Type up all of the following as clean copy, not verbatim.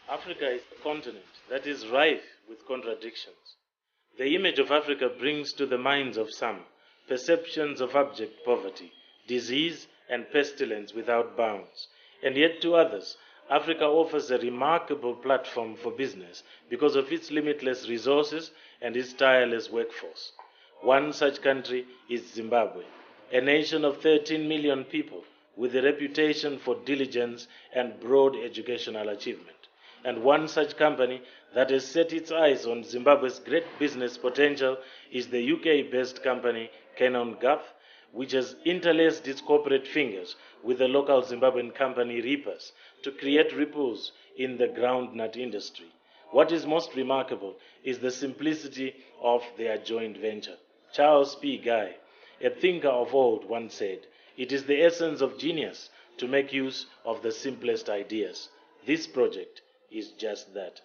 Africa is a continent that is rife with contradictions. The image of Africa brings to the minds of some perceptions of abject poverty, disease, and pestilence without bounds. And yet to others, Africa offers a remarkable platform for business because of its limitless resources and its tireless workforce. One such country is Zimbabwe, a nation of 13 million people with a reputation for diligence and broad educational achievement. And one such company that has set its eyes on Zimbabwe's great business potential is the UK-based company Canon Guth, which has interlaced its corporate fingers with the local Zimbabwean company Reapers to create ripples in the groundnut industry. What is most remarkable is the simplicity of their joint venture. Charles P. Guy, a thinker of old, once said, "It is the essence of genius to make use of the simplest ideas." This project is just that.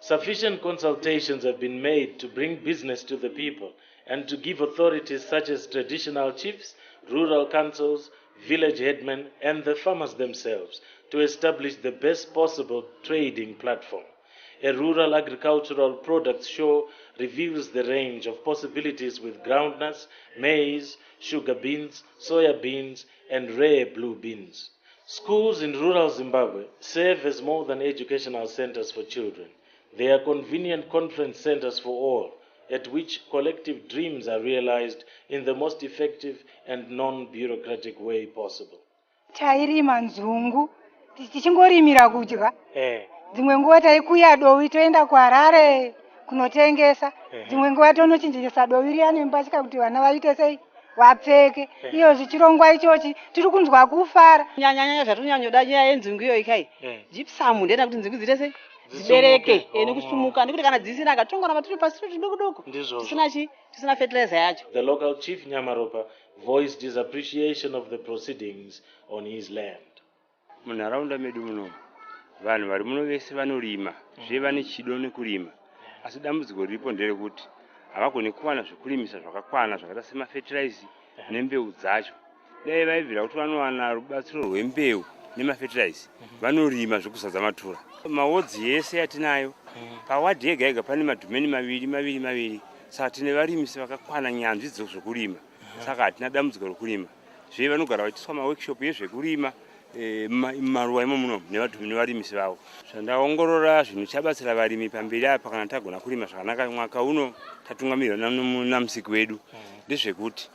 Sufficient consultations have been made to bring business to the people and to give authorities such as traditional chiefs, rural councils, village headmen, and the farmers themselves to establish the best possible trading platform. A rural agricultural products show reveals the range of possibilities with groundnuts, maize, sugar beans, soya beans, and rare blue beans. Schools in rural Zimbabwe serve as more than educational centers for children. They are convenient conference centers for all, at which collective dreams are realized in the most effective and non-bureaucratic way possible. Tairima nzungu tichingorimira kudya. Dzimwe nguva taikuya dovi toenda kuHarare kunotengesa. Dzimwe nguva tonochinjisa dovi riya nembatya kuti vana vaite sei vapfeke. Iyo zvichirongwa ichochi tiri kunzwa kufara. Nyanya zvatonyanyoda nyaya yenzungu iyo ikai. Gypsum ndenda kuti nzungu dzite sei dzibereke nekusumuka nekuti kana dzisina akatongona matiri pasi tudoko tisina fertilizer yacho. The local chief Nyamaropa voiced his appreciation of the proceedings on his land. Munharaunda medu muno vanhu vari muno vese vanorima zvevane chido nekurima, asi dambudziko riripo nderekuti havagoni kuwana zvekurimisa zvakakwana zvakaita semafertilizer nembeu dzacho. Dai vaibvira kuti vanowana rubatsiro rwembeu nemafertilizer vanorima zvekuzadza matura. Maodzi yese yatinayo pawadhi yega yega pane madhomeni maviri, saka tine varimisi vakakwana nyanzvi dzokurima, saka hatina dambudziko rokurima. Zve vanogara vachiiswa maworkshop yezvekurima maruwa imo muno nevarimisi vavo. Zvandaongorora zvinochabatsira varimi pamberi apa kana tagona kurima zvakanaka mwaka uno tatungamirwa namusiki wedu ndezvekuti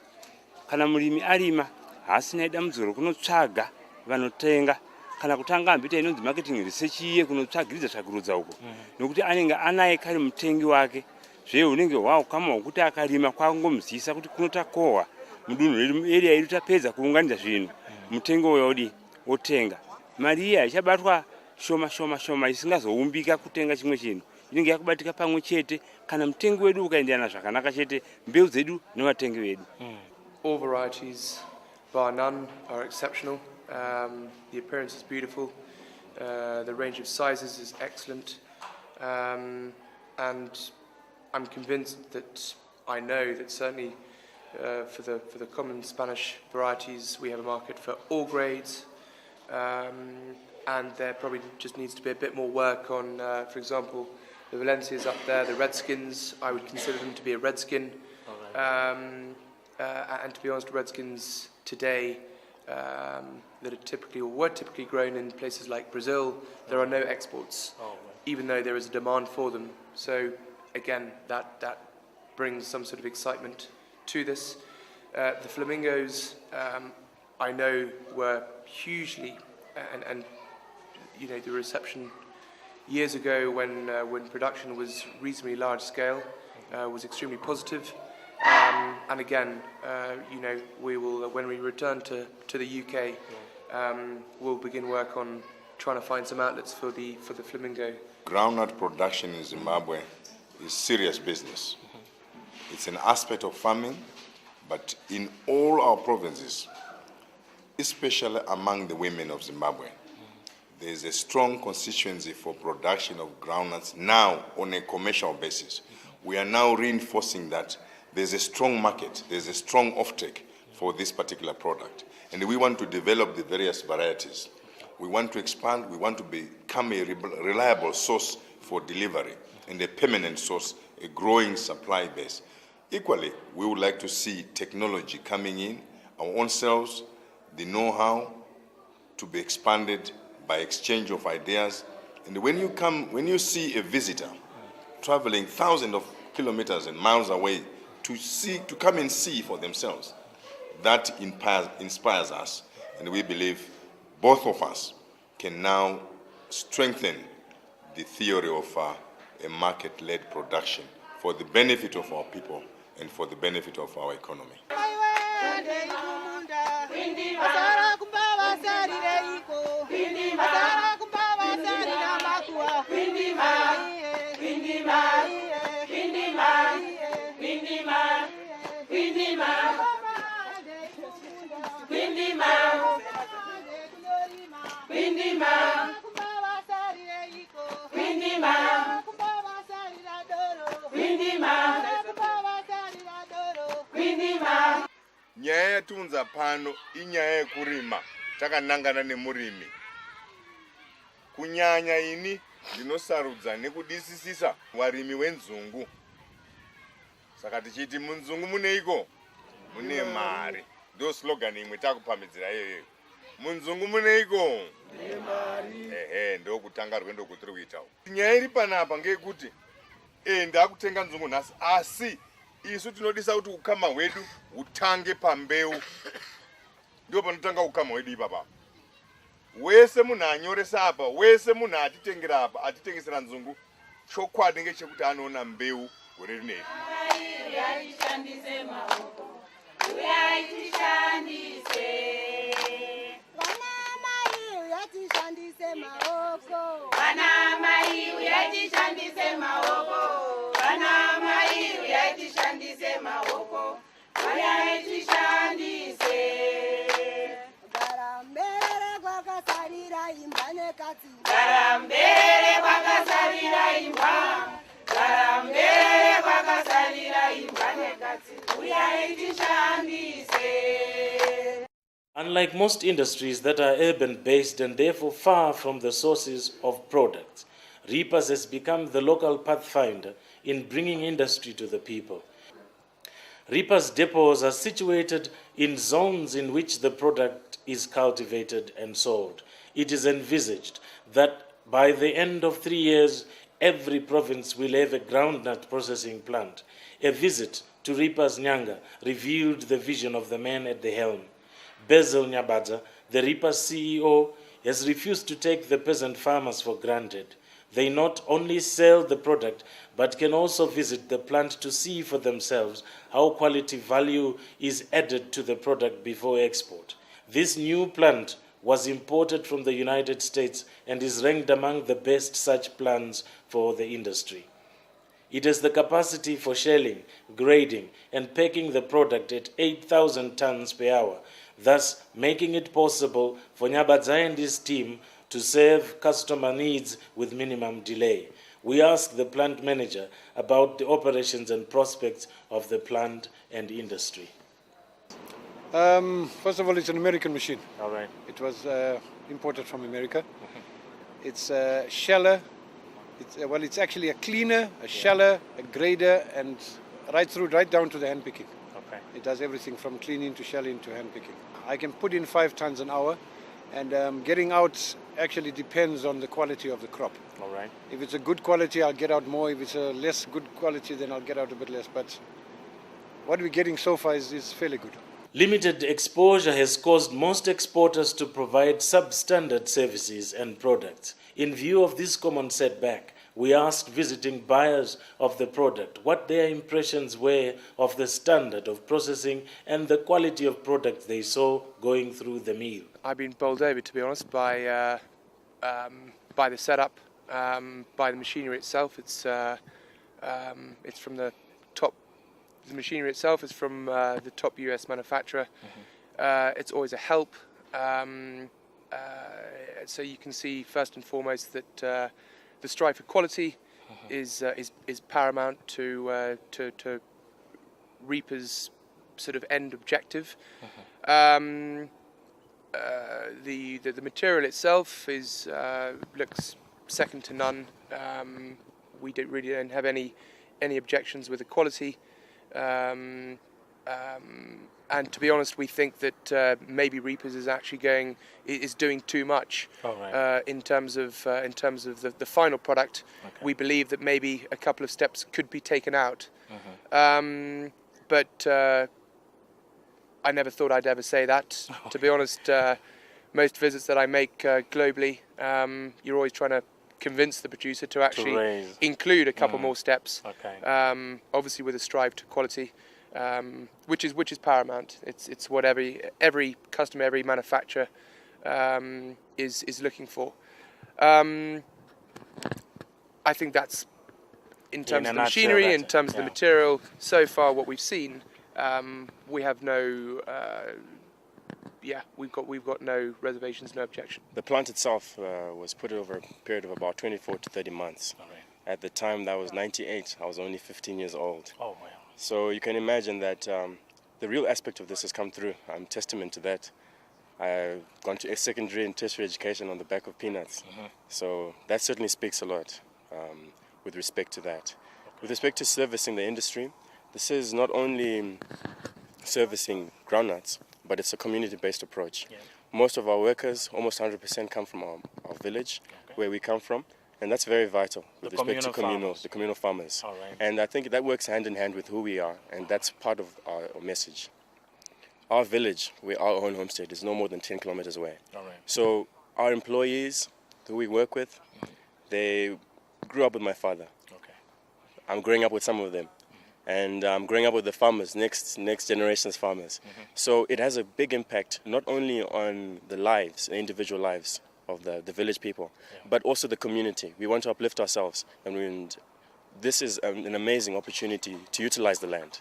kana murimi arima haasina dambudziko rokunotsvaga vanotenga kana kutanga ambita inonzi marketing research iye kunotsvagiridza tsvagurudza uko nokuti anenge anaye kare mutengi wake. Zve unenge waukama wokuti akarima kwangomuzisa kuti kunotakohwa mudunhu redu area yedu tapedza kuunganidza zvinhu mutengi uyo wotenga. Mari iya ichabatwa shoma isingazoumbika kutenga chimwe chinhu, inenge yakubatika pamwe chete kana mutengi wedu ukaenderana zvakanaka chete mbeu dzedu nevatengi vedu. All varieties bar none are exceptional. The appearance is beautiful. The range of sizes is excellent. And I'm convinced that I know that certainly for the common Spanish varieties we have a market for all grades. And there probably just needs to be a bit more work on, for example, the Valencias up there, the Redskins. I would consider them to be a Redskin. And to be honest, Redskins today that are typically or were typically grown in places like Brazil, there are no exports, even though there is a demand for them. So again, that brings some sort of excitement to this. The flamingos, I know, were hugely, and you know, the reception years ago when production was reasonably large scale was extremely positive. And again, you know, we will when we return to the UK, we'll begin work on trying to find some outlets for the flamingo. Groundnut production in Zimbabwe is serious business. It's an aspect of farming, but in all our provinces, especially among the women of Zimbabwe, there is a strong constituency for production of groundnuts now on a commercial basis. We are now reinforcing that there's a strong market, there's a strong offtake for this particular product. And we want to develop the various varieties. We want to expand. We want to become a reliable source for delivery and a permanent source, a growing supply base. Equally, we would like to see technology coming in, our own selves, the know-how to be expanded by exchange of ideas. And when you see a visitor traveling thousands of kilometers and miles away to come and see for themselves, that inspires us. And we believe both of us can now strengthen the theory of a market-led production for the benefit of our people and for the benefit of our economy. Nyaya yatunza pano inyaya yekurima takanangana nemurimi. Kunyanya ini ndinosarudza nekudisisisa warimi wenzungu. Saka tichiti munzungu muneiko? Mune mari. Ndo slogan imwe takupamhidzira iyoyo. Munzungu muneiko? Mune mari. Ndo kutanga rwendo kutiri kuitawo. Nyaya iri panapa ngeyekuti ndakutenga nzungu nhasi asi isu tinodisa kuti ukama hwedu hutange pambeu. Ndio panotanga ukama hwedu ipapa. Wese munhu anyoresa apa, wese munhu atitengera apa, atitengesera nzungu, chokwadi ngechekuti anoona mbeu gore rineri. Unlike most industries that are urban-based and therefore far from the sources of products, Reapers has become the local pathfinder in bringing industry to the people. Reapers depots are situated in zones in which the product is cultivated and sold. It is envisaged that by the end of 3 years, every province will have a groundnut processing plant. A visit to Reapers Nyanga revealed the vision of the man at the helm. Basil Nyabadza, the Reapers CEO, has refused to take the peasant farmers for granted. They not only sell the product, but can also visit the plant to see for themselves how quality value is added to the product before export. This new plant was imported from the United States and is ranked among the best such plants for the industry. It has the capacity for shelling, grading, and packing the product at 8,000 tons per hour, thus making it possible for Nyabadza and his team to serve customer needs with minimum delay. We asked the plant manager about the operations and prospects of the plant and industry. First of all, it's an American machine. All right. It was imported from America. It's a sheller. It's actually a cleaner, a sheller, a grader, and right down to the hand picking. Okay. It does everything from cleaning to shelling to hand picking. I can put in 5 tons an hour, and getting out actually depends on the quality of the crop. All right. If it's a good quality, I'll get out more. If it's a less good quality, then I'll get out a bit less. But what we're getting so far is fairly good. Limited exposure has caused most exporters to provide substandard services and products. In view of this common setback, we asked visiting buyers of the product what their impressions were of the standard of processing and the quality of products they saw going through the mill. I've been bowled over, to be honest, by the setup, by the machinery itself. It's from the top. The machinery itself is from the top US manufacturer. It's always a help. So you can see first and foremost that the strive for quality is paramount to Reaper's sort of end objective. the material itself is looks second to none. We really don't have any objections with the quality. And to be honest, we think that maybe Reapers is actually doing too much in terms of the final product. Okay. We believe that maybe a couple of steps could be taken out. But I never thought I'd ever say that. To be honest, most visits that I make globally, you're always trying to convince the producer to actually include a couple more steps. Okay. Obviously, with a strive to quality. Which is paramount. It's what every customer, every manufacturer is looking for. I think that's in terms of the machinery, in terms of the material. So far, what we've seen, we have no. We've got no reservations, no objection. The plant itself was put over a period of about 24 to 30 months. All right. At the time, that was 98. I was only 15 years old. Oh wow. So you can imagine that the real aspect of this has come through. I'm testament to that. I've gone to a secondary and tertiary education on the back of peanuts. So that certainly speaks a lot with respect to that. Okay. With respect to servicing the industry, this is not only servicing groundnuts, but it's a community-based approach. Yeah. Most of our workers, almost 100%, come from our village, where we come from. And that's very vital with respect to the communal farmers. All right. And I think that works hand in hand with who we are, and that's part of our message. Our village, our own homestead, is no more than 10 kilometers away. All right. So our employees who we work with, they grew up with my father. Okay. I'm growing up with some of them. And I'm growing up with the farmers, next generation's farmers. So it has a big impact, not only on the lives, the individual lives, of the village people, but also the community. We want to uplift ourselves, and this is an amazing opportunity to utilize the land.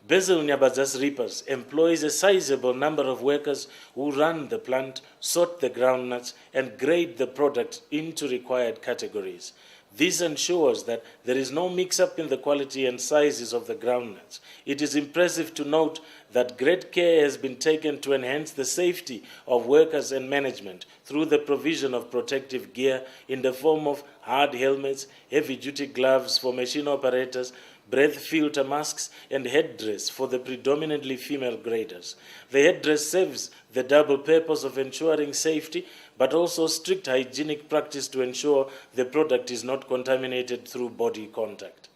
Basil Nyabadza's Reapers employs a sizable number of workers who run the plant, sort the groundnuts, and grade the product into required categories. This ensures that there is no mix-up in the quality and sizes of the groundnuts. It is impressive to note that great care has been taken to enhance the safety of workers and management through the provision of protective gear in the form of hard helmets, heavy-duty gloves for machine operators, breath filter masks, and headdress for the predominantly female graders. The headdress serves the double purpose of ensuring safety, but also strict hygienic practice to ensure the product is not contaminated through body contact.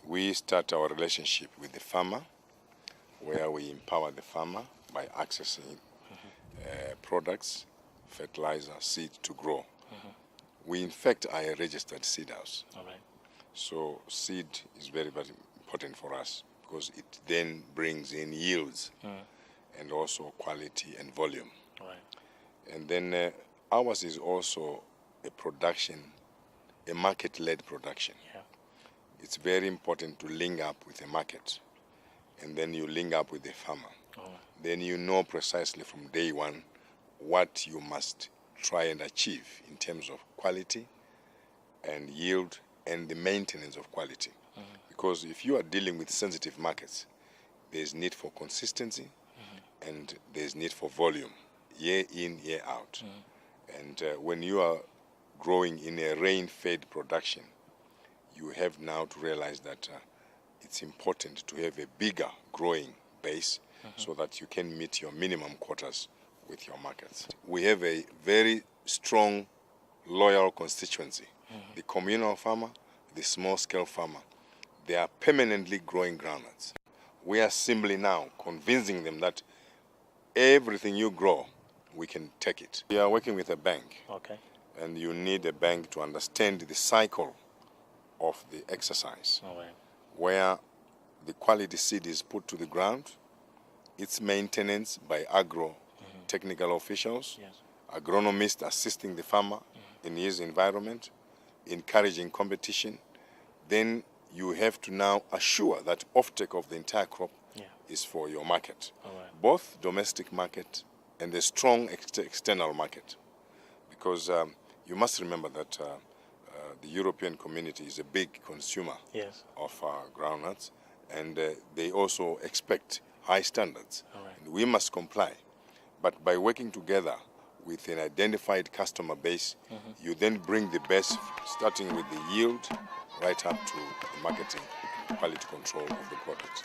We start our relationship with the farmer, where we empower the farmer by accessing products, fertilizer, seed to grow. We in fact are a registered seed house. All right. So seed is very, very important for us because it then brings in yields and also quality and volume. All right. And then ours is also a production, a market-led production. Yeah. It's very important to link up with the market, and then you link up with the farmer. Oh. Then you know precisely from day one what you must try and achieve in terms of quality and yield and the maintenance of quality. Because if you are dealing with sensitive markets, there's need for consistency and there's need for volume, year in, year out. And when you are growing in a rain-fed production, you have now to realize that it's important to have a bigger growing base so that you can meet your minimum quotas with your markets. We have a very strong, loyal constituency. The communal farmer, the small-scale farmer, they are permanently growing groundnuts. We are simply now convincing them that everything you grow, we can take it. We are working with a bank, and you need a bank to understand the cycle of the exercise, where the quality seed is put to the ground, its maintenance by agro-technical officials, agronomists assisting the farmer in his environment, encouraging competition. Then you have to now assure that offtake of the entire crop is for your market, both domestic market and a strong external market. Because you must remember that the European community is a big consumer of groundnuts, and they also expect high standards. And we must comply. But by working together with an identified customer base, you then bring the best, starting with the yield, right up to the marketing, quality control of the products.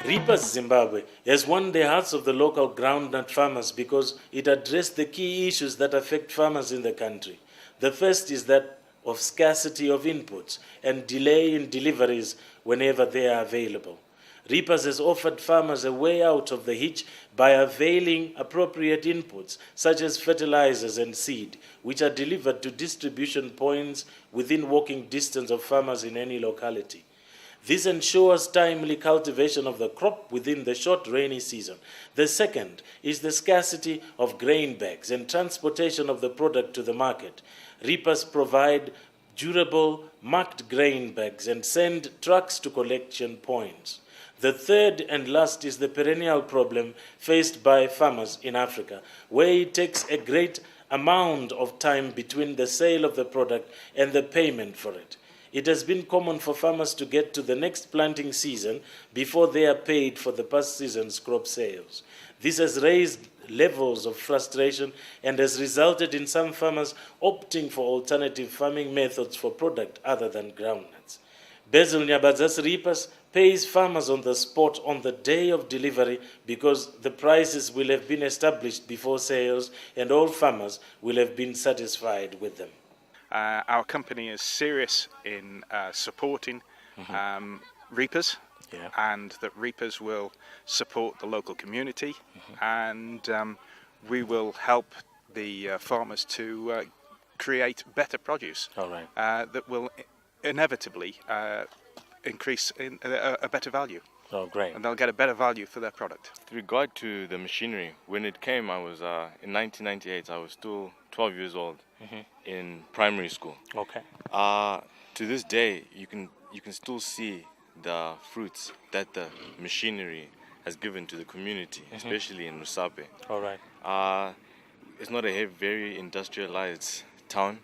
Reapers Zimbabwe has won the hearts of the local groundnut farmers because it addressed the key issues that affect farmers in the country. The first is that of scarcity of inputs and delay in deliveries whenever they are available. Reapers has offered farmers a way out of the hitch by availing appropriate inputs such as fertilizers and seed, which are delivered to distribution points within walking distance of farmers in any locality. This ensures timely cultivation of the crop within the short rainy season. The second is the scarcity of grain bags and transportation of the product to the market. Reapers provide durable, marked grain bags and send trucks to collection points. The third and last is the perennial problem faced by farmers in Africa, where it takes a great amount of time between the sale of the product and the payment for it. It has been common for farmers to get to the next planting season before they are paid for the past season's crop sales. This has raised levels of frustration and has resulted in some farmers opting for alternative farming methods for product other than groundnuts. Basil Nyabadzas Reapers pays farmers on the spot on the day of delivery because the prices will have been established before sales and all farmers will have been satisfied with them. Our company is serious in supporting reapers, and that reapers will support the local community, and we will help the farmers to create better produce that will inevitably increase in a better value. Oh, great. And they'll get a better value for their product. With regard to the machinery, when it came, I was in 1998, I was still 12 years old in primary school. Okay. To this day, you can still see the fruits that the machinery has given to the community, especially in Rusape. All right. It's not a very industrialized town,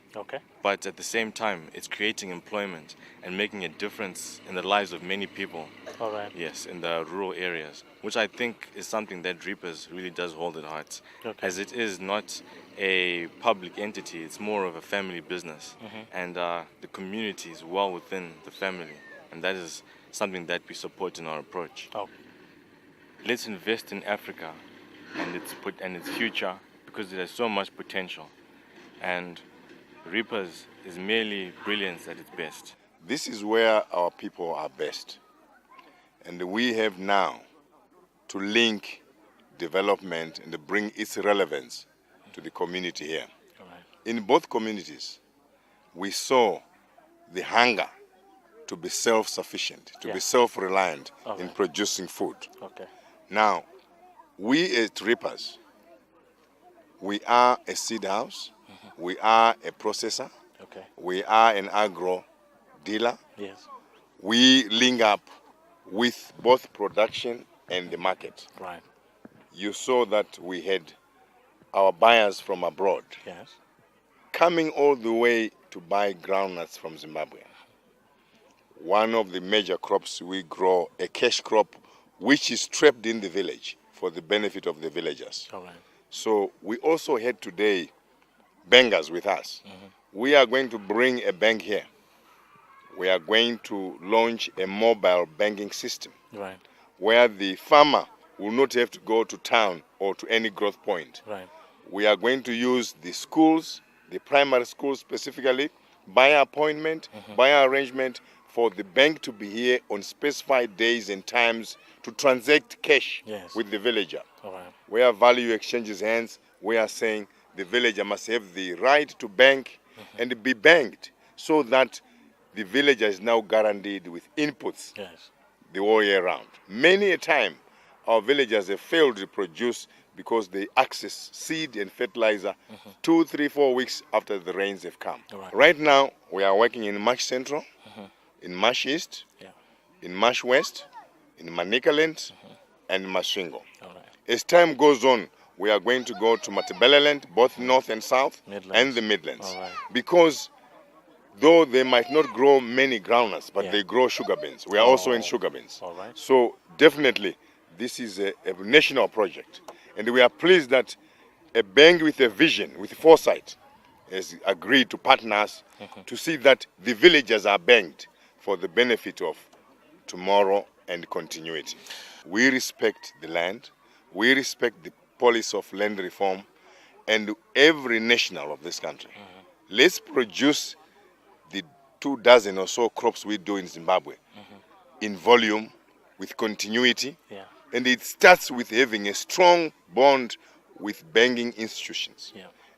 but at the same time, it's creating employment and making a difference in the lives of many people. All right. Yes, in the rural areas, which I think is something that Reapers really does hold at heart, as it is not a public entity, it's more of a family business, and the community is well within the family, and that is something that we support in our approach. Let's invest in Africa and its future, because it has so much potential, and Reapers is merely brilliance at its best. This is where our people are best. And we have now to link development and to bring its relevance to the community here. In both communities, we saw the hunger to be self-sufficient, to be self-reliant in producing food. Now, we as Reapers, we are a seed house, we are a processor, we are an agro dealer. Yes. We link up with both production and the market. Right. You saw that we had our buyers from abroad coming all the way to buy groundnuts from Zimbabwe. One of the major crops we grow, a cash crop, which is trapped in the village for the benefit of the villagers. All right. So we also had today bankers with us. We are going to bring a bank here. We are going to launch a mobile banking system where the farmer will not have to go to town or to any growth point. We are going to use the schools, the primary schools specifically, by appointment, by arrangement, for the bank to be here on specified days and times to transact cash with the villager. Where value exchanges hands, we are saying the villager must have the right to bank and be banked, so that the villager is now guaranteed with inputs the whole year round. Many a time, our villagers have failed to produce because they access seed and fertilizer 2, 3, 4 weeks after the rains have come. Right now, we are working in Marsh Central, in Marsh East, in Marsh West, in Manicaland, and Masvingo. As time goes on, we are going to go to Matabeleland, both north and south, and the Midlands. Because though they might not grow many groundnuts, but they grow sugar beans. We are also in sugar beans. So definitely, this is a national project. And we are pleased that a bank with a vision, with foresight, has agreed to partner us to see that the villagers are banked for the benefit of tomorrow and continuity. We respect the land, we respect the policy of land reform, and every national of this country. Let's produce the 24 or so crops we do in Zimbabwe in volume, with continuity, and it starts with having a strong bond with banking institutions.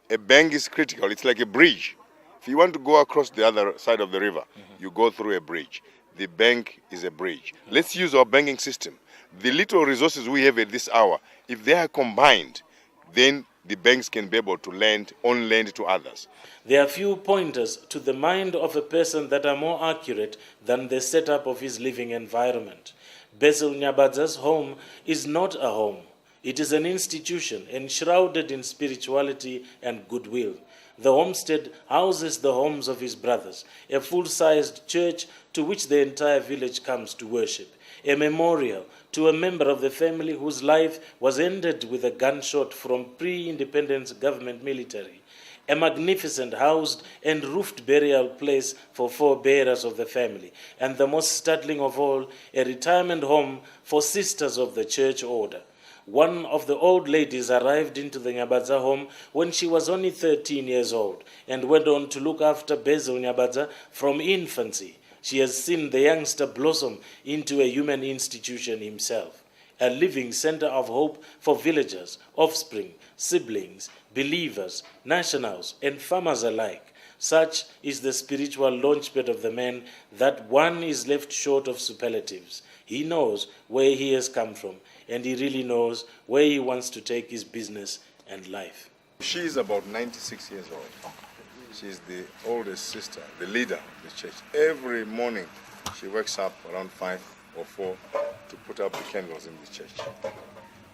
A bank is critical. It's like a bridge. If you want to go across the other side of the river, you go through a bridge. The bank is a bridge. Let's use our banking system. The little resources we have at this hour, if they are combined, then the banks can be able to lend to others. There are few pointers to the mind of a person that are more accurate than the setup of his living environment. Basil Nyabadza's home is not a home. It is an institution enshrouded in spirituality and goodwill. The homestead houses the homes of his brothers, a full-sized church to which the entire village comes to worship, a memorial to a member of the family whose life was ended with a gunshot from pre-independence government military, a magnificent housed and roofed burial place for 4 bearers of the family, and the most startling of all, a retirement home for sisters of the church order. One of the old ladies arrived into the Nyabadza home when she was only 13 years old and went on to look after Basil Nyabadza from infancy. She has seen the youngster blossom into a human institution himself, a living center of hope for villagers, offspring, siblings, believers, nationals, and farmers alike. Such is the spiritual launchpad of the man that one is left short of superlatives. He knows where he has come from, and he really knows where he wants to take his business and life. She is about 96 years old. She's the oldest sister, the leader of the church. Every morning she wakes up around 5 or 4 to put up the candles in the church.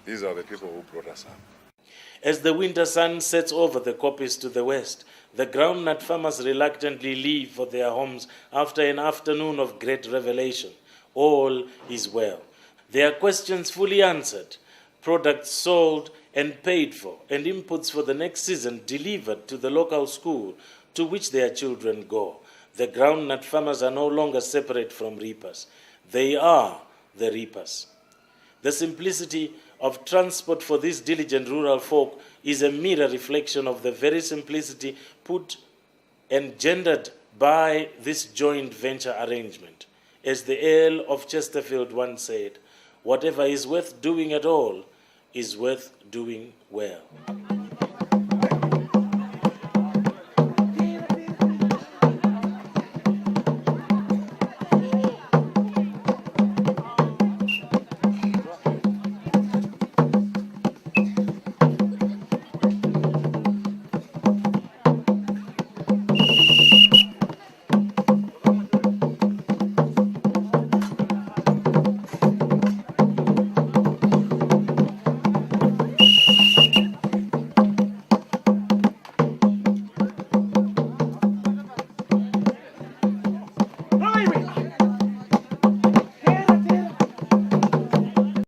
These are the people who brought us up. As the winter sun sets over the koppies to the west, the groundnut farmers reluctantly leave for their homes after an afternoon of great revelation. All is well. Their questions fully answered, products sold and paid for, and inputs for the next season delivered to the local school to which their children go. The groundnut farmers are no longer separate from reapers. They are the reapers. The simplicity of transport for these diligent rural folk is a mirror reflection of the very simplicity put and gendered by this joint venture arrangement. As the Earl of Chesterfield once said, "Whatever is worth doing at all is worth doing well."